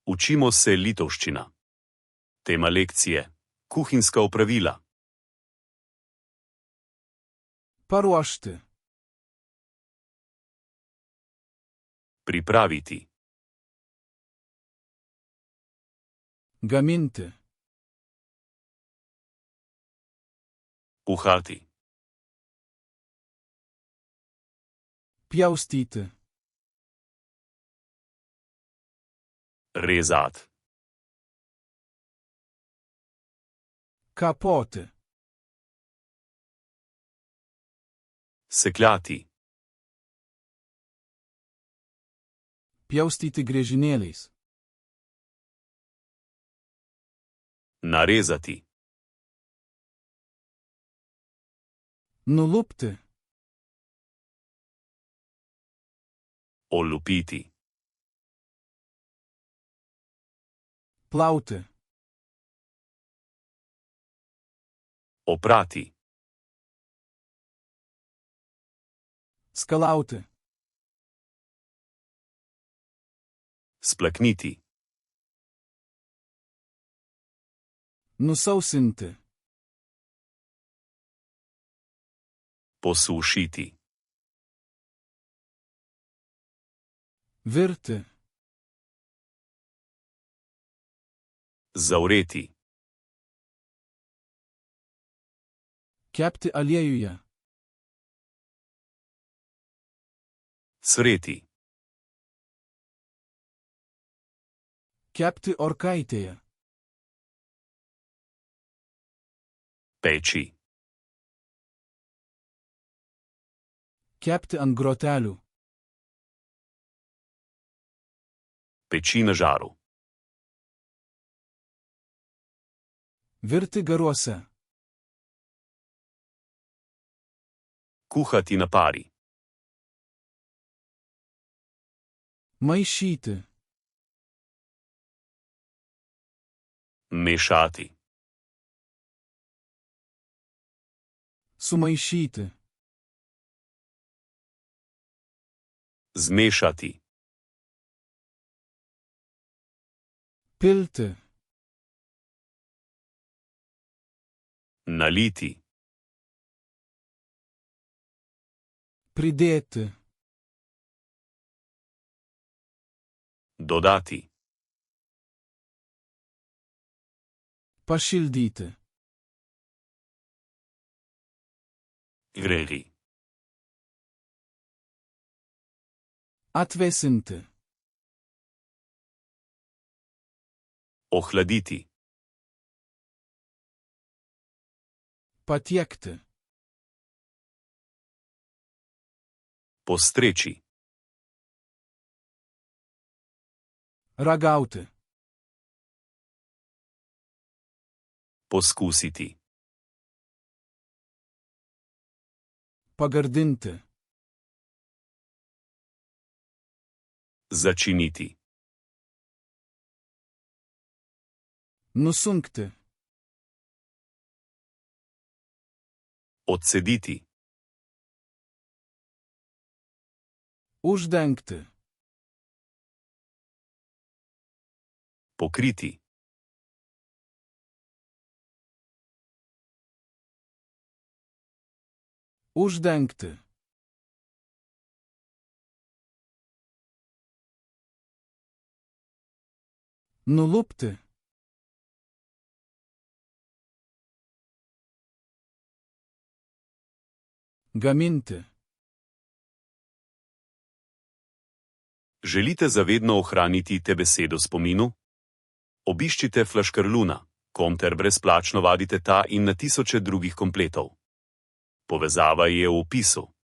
Učimo se litovščina. Tema lekcije: kuhinjska opravila. Paruošti. Pripraviti. Gaminti. Kuhati. Pjaustyti. Rezati. Kapoti. Sekljati. Pjaustyti griežinėliais. Narezati. Nulupti. Olupiti. Plauti. Oprati. Skalauti. Splakniti. Nusausinti. Posušiti. Virti. Zavreti. Kepti aliejuje. Sreti. Kepti orkaitėje. Peči. Kepti ant grotelių. Peči na žaru. Virti garuose. Kuhati na pari. Maišyti. Mešati. Sumaišyti. Zmešati. Pilti. Naliti. Pridėti. Dodati. Pašildyti. Greli. Atvėsinti. Ohladiti. Patiekti. Postreči. Ragauti. Poskusiti. Pagardinti. Začiniti. Nusunkti. Odcediti. Uždengti. Pokriti. Uždengti. Nulupti. Gaminti. Želite zavedno ohraniti te besede v spominu? Obiščite Flaškarluna.com ter brezplačno vadite ta in na tisoče drugih kompletov. Povezava je v opisu.